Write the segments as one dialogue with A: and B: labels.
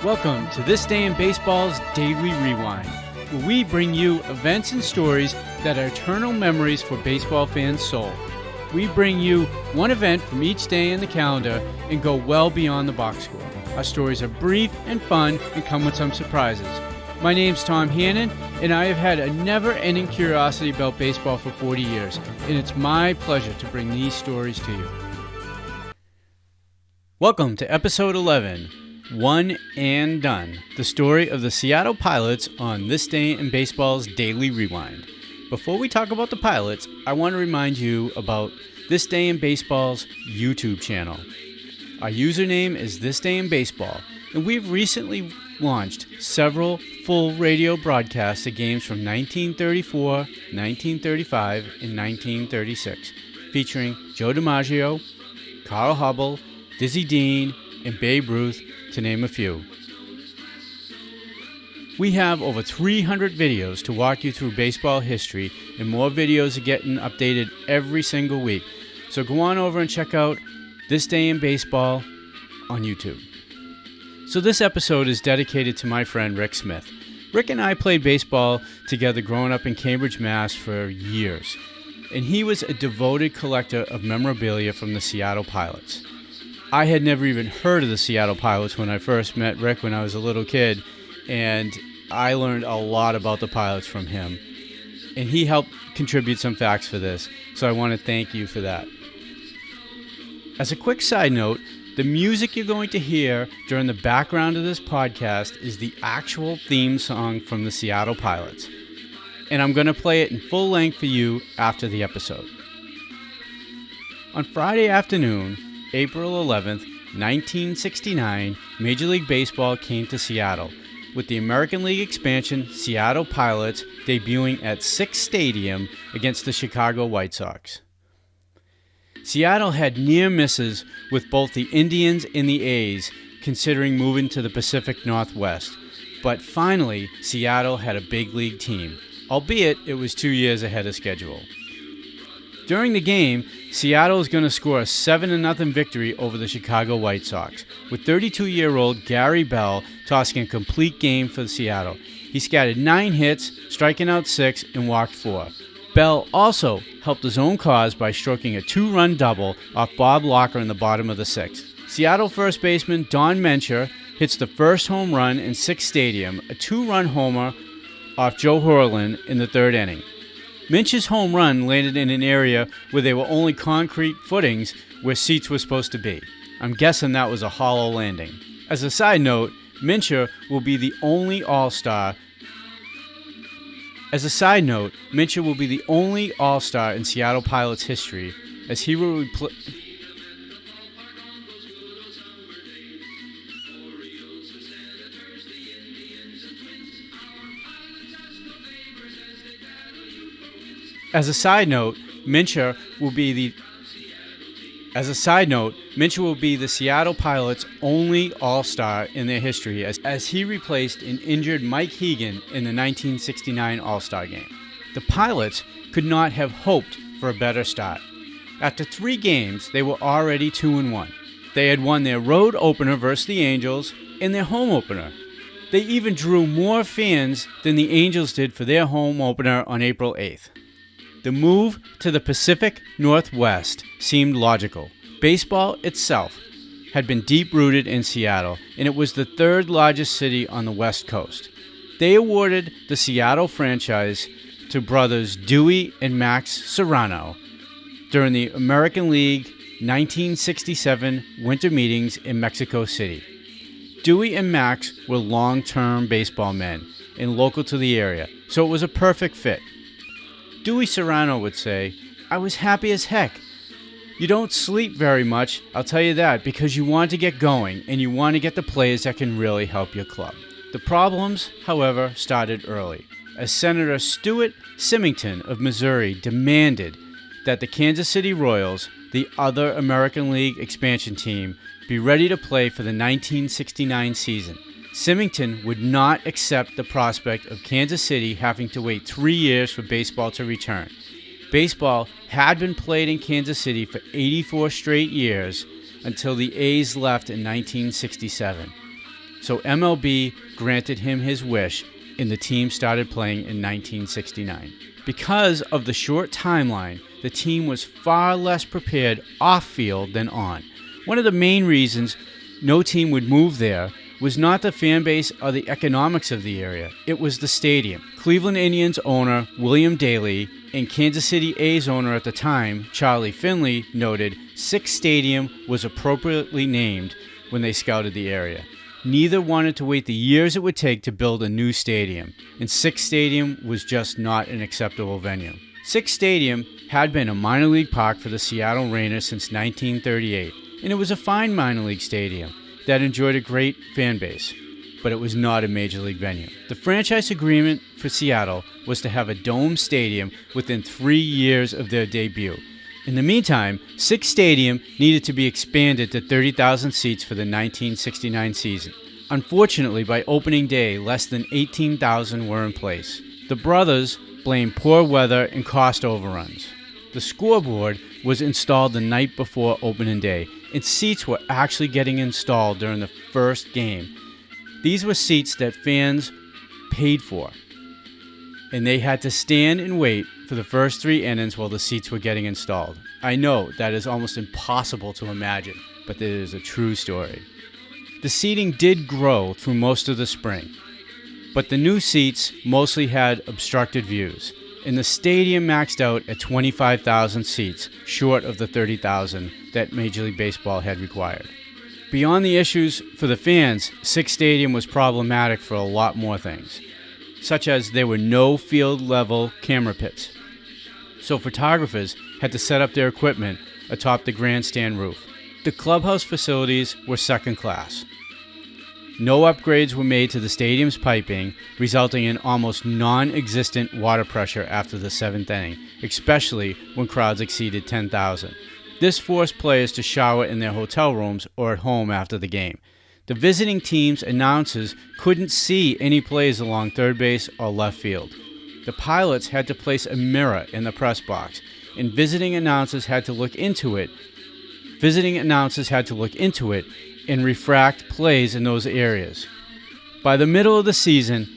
A: Welcome to This Day in Baseball's Daily Rewind, where we bring you events and stories that are eternal memories for baseball fans' soul. We bring you one event from each day in the calendar and go well beyond the box score. Our stories are brief and fun and come with some surprises. My name's Tom Hannon, and I have had a never-ending curiosity about baseball for 40 years, and it's my pleasure to bring these stories to you. Welcome to Episode 11, One and Done, the story of the Seattle Pilots on This Day in Baseball's Daily Rewind. Before we talk about the Pilots, I want to remind you about This Day in Baseball's YouTube channel. Our username is This Day in Baseball, and we've recently launched several full radio broadcasts of games from 1934, 1935, and 1936, featuring Joe DiMaggio, Carl Hubble, Dizzy Dean, and Babe Ruth, to name a few. We have over 300 videos to walk you through baseball history, and more videos are getting updated every single week. So go on over and check out This Day in Baseball on YouTube. So this episode is dedicated to my friend Rick Smith. Rick and I played baseball together growing up in Cambridge, Mass. For years, and he was a devoted collector of memorabilia from the Seattle Pilots. I had never even heard of the Seattle Pilots when I first met Rick when I was a little kid, and I learned a lot about the Pilots from him. And he helped contribute some facts for this, so I want to thank you for that. As a quick side note, the music you're going to hear during the background of this podcast is the actual theme song from the Seattle Pilots, and I'm going to play it in full length for you after the episode. On Friday afternoon, April 11th, 1969, Major League Baseball came to Seattle, with the American League expansion Seattle Pilots debuting at Sick's Stadium against the Chicago White Sox. Seattle had near misses with both the Indians and the A's, considering moving to the Pacific Northwest, but finally Seattle had a big league team, albeit it was 2 years ahead of schedule. During the game, Seattle is going to score a 7-0 victory over the Chicago White Sox, with 32-year-old Gus Bell tossing a complete game for Seattle. He scattered 9 hits, striking out 6, and walked 4. Bell also helped his own cause by stroking a 2-run double off Bob Locker in the bottom of the 6th. Seattle first baseman Don Mencher hits the first home run in Sick's Stadium, a 2-run homer off Joe Horlin in the 3rd inning. Mencher's home run landed in an area where there were only concrete footings where seats were supposed to be. I'm guessing that was a hollow landing. As a side note, Mencher will be the only All-Star in Seattle Pilots history, as he will As a side note, Mencher will be the Seattle Pilots' only All-Star in their history, as he replaced an injured Mike Hegan in the 1969 All-Star Game. The Pilots could not have hoped for a better start. After 3 games, they were already 2-1. They had won their road opener versus the Angels and their home opener. They even drew more fans than the Angels did for their home opener on April 8th. The move to the Pacific Northwest seemed logical. Baseball itself had been deep-rooted in Seattle, and it was the 3rd largest city on the West Coast. They awarded the Seattle franchise to brothers Dewey and Max Serrano during the American League 1967 winter meetings in Mexico City. Dewey and Max were long-term baseball men and local to the area, so it was a perfect fit. Dewey Serrano would say, "I was happy as heck. You don't sleep very much, I'll tell you that, because you want to get going and you want to get the players that can really help your club." The problems, however, started early, as Senator Stuart Symington of Missouri demanded that the Kansas City Royals, the other American League expansion team, be ready to play for the 1969 season. Symington would not accept the prospect of Kansas City having to wait 3 years for baseball to return. Baseball had been played in Kansas City for 84 straight years until the A's left in 1967. so MLB granted him his wish and the team started playing in 1969. Because of the short timeline, the team was far less prepared off-field than on. One of the main reasons no team would move there was not the fan base or the economics of the area. It was the stadium. Cleveland Indians owner William Daley and Kansas City A's owner at the time, Charlie Finley, noted Sick's Stadium was appropriately named when they scouted the area. Neither wanted to wait the years it would take to build a new stadium, and Sick's Stadium was just not an acceptable venue. Sick's Stadium had been a minor league park for the Seattle Rainers since 1938, and it was a fine minor league stadium that enjoyed a great fan base, but it was not a major league venue. The franchise agreement for Seattle was to have a dome stadium within 3 years of their debut. In the meantime, Sick's Stadium needed to be expanded to 30,000 seats for the 1969 season. Unfortunately, by opening day, less than 18,000 were in place. The brothers blamed poor weather and cost overruns. The scoreboard was installed the night before opening day, and seats were actually getting installed during the first game. These were seats that fans paid for, and they had to stand and wait for the first 3 innings while the seats were getting installed. I know that is almost impossible to imagine, but it is a true story. The seating did grow through most of the spring, but the new seats mostly had obstructed views, and the stadium maxed out at 25,000 seats, short of the 30,000 that Major League Baseball had required. Beyond the issues for the fans, Sick's Stadium was problematic for a lot more things, such as there were no field-level camera pits, so photographers had to set up their equipment atop the grandstand roof. The clubhouse facilities were second class. No upgrades were made to the stadium's piping, resulting in almost non-existent water pressure after the 7th inning, especially when crowds exceeded 10,000. This forced players to shower in their hotel rooms or at home after the game. The visiting team's announcers couldn't see any plays along third base or left field. The pilots had to place a mirror in the press box, and visiting announcers had to look into it and refract plays in those areas. By the middle of the season,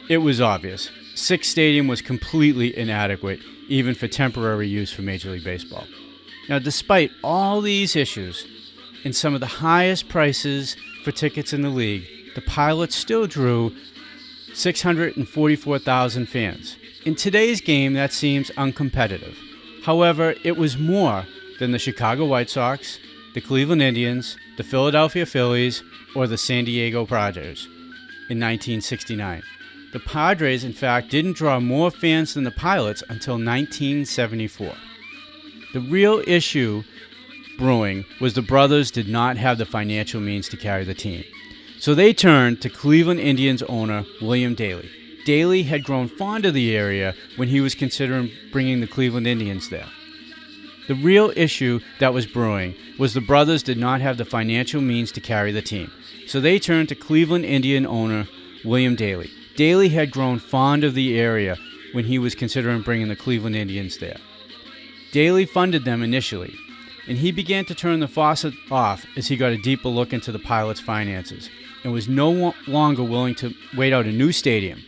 A: it was obvious. Sick's Stadium was completely inadequate, even for temporary use for Major League Baseball. Now, despite all these issues and some of the highest prices for tickets in the league, the Pilots still drew 644,000 fans. In today's game, that seems uncompetitive. However, it was more than the Chicago White Sox, the Cleveland Indians, the Philadelphia Phillies, or the San Diego Padres in 1969. The Padres, in fact, didn't draw more fans than the Pilots until 1974. The real issue brewing was the brothers did not have the financial means to carry the team. So they turned to Cleveland Indians owner William Daley. Daley had grown fond of the area when he was considering bringing the Cleveland Indians there. The real issue that was brewing was the brothers did not have the financial means to carry the team. So they turned to Cleveland Indian owner William Daley. Daley had grown fond of the area when he was considering bringing the Cleveland Indians there. Daley funded them initially, and he began to turn the faucet off as he got a deeper look into the Pilots' finances and was no longer willing to wait out a new stadium,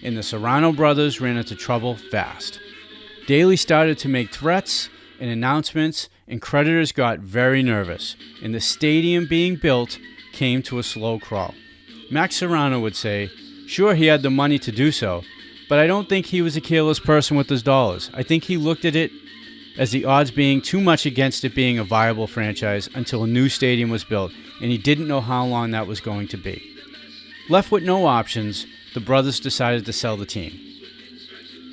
A: and the Serrano brothers ran into trouble fast. Daley started to make threats and announcements, and creditors got very nervous, and the stadium being built came to a slow crawl. Max Serrano would say, sure, he had the money to do so, but I don't think he was a careless person with his dollars. I think he looked at it as the odds being too much against it being a viable franchise until a new stadium was built, and he didn't know how long that was going to be. Left with no options, the brothers decided to sell the team.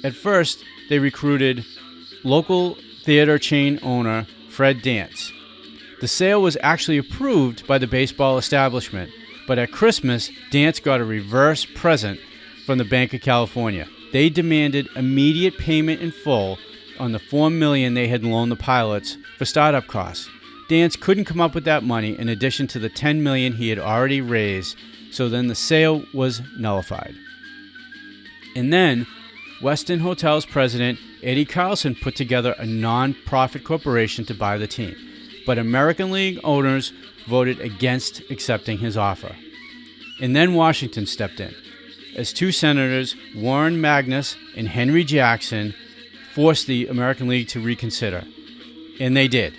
A: At first, they recruited local theater chain owner Fred Dance. The sale was actually approved by the baseball establishment, but at Christmas, Dance got a reverse present from the Bank of California. They demanded immediate payment in full on the $4 million they had loaned the Pilots for startup costs. Dance couldn't come up with that money in addition to the $10 million he had already raised, so then the sale was nullified. And then, Westin Hotels president Eddie Carlson put together a non-profit corporation to buy the team, but American League owners voted against accepting his offer. and then Washington stepped in, as two senators, Warren Magnus and Henry Jackson, forced the American League to reconsider. And they did.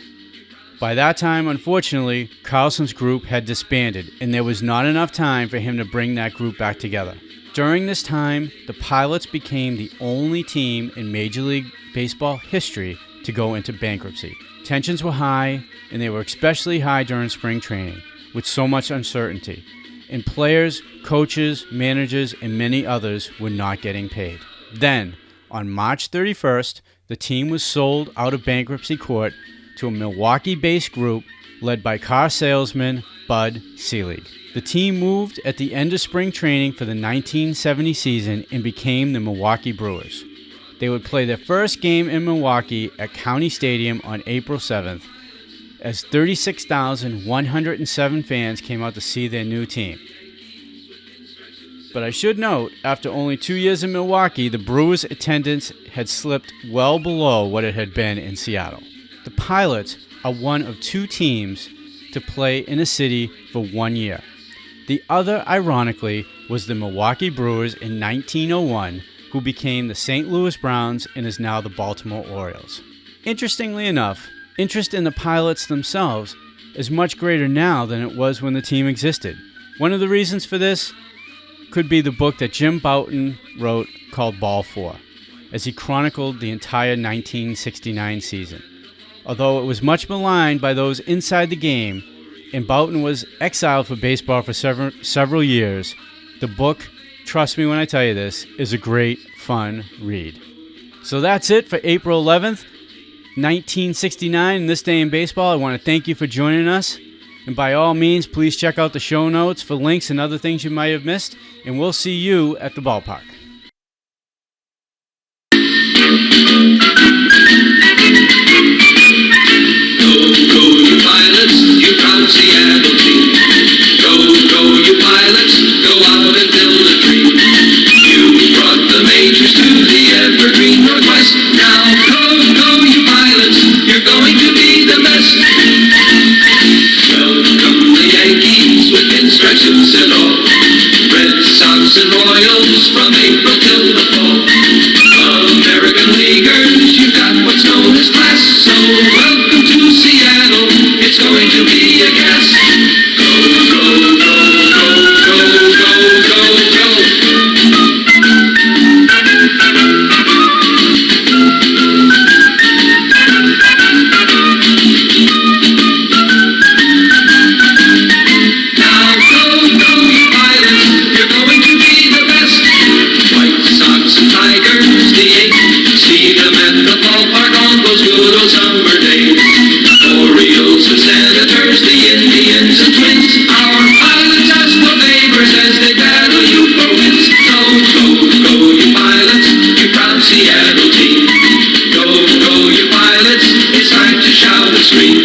A: By that time, unfortunately, Carlson's group had disbanded, and there was not enough time for him to bring that group back together. During this time, the Pilots became the only team in Major League Baseball history to go into bankruptcy. Tensions were high, and they were especially high during spring training, with so much uncertainty. And players, coaches, managers, and many others were not getting paid. Then, on March 31st, the team was sold out of bankruptcy court to a Milwaukee-based group led by car salesman Bud Selig. The team moved at the end of spring training for the 1970 season and became the Milwaukee Brewers. They would play their first game in Milwaukee at County Stadium on April 7th, as 36,107 fans came out to see their new team. But I should note, after only 2 years in Milwaukee, the Brewers' attendance had slipped well below what it had been in Seattle. The Pilots are one of two teams to play in a city for 1 year. The other, ironically, was the Milwaukee Brewers in 1901, who became the St. Louis Browns and is now the Baltimore Orioles. Interestingly enough, interest in the Pilots themselves is much greater now than it was when the team existed. One of the reasons for this could be the book that Jim Bouton wrote called Ball 4, as he chronicled the entire 1969 season. Although it was much maligned by those inside the game, and Bouton was exiled for baseball for several years, the book, trust me when I tell you this, is a great, fun read. So that's it for April 11th, 1969, This Day in Baseball. I want to thank you for joining us. And by all means, please check out the show notes for links and other things you might have missed. And we'll see you at the ballpark.
B: Go, you pilots, you proud Seattle team. Go, you pilots, go out and build a dream. You brought the majors to the evergreen Northwest. Now go, you pilots, you're going to be the best. Welcome the Yankees with instructions and all. Red Sox and Royals from April till the fall. American Leaguers, you got what's known as class. So welcome to Seattle, it's going to be a gas. Go, go, go, go, go, go, go, go. Now go, you pilots, you're going to be the best. White Sox and Tigers, the eight, see them at the ballpark on those good old summer days. Orioles and Senators, the Indians and Twins, our pilots ask for favors as they battle you for wins. So go, you pilots, you proud Seattle team. Go, you pilots, it's time to shout and scream.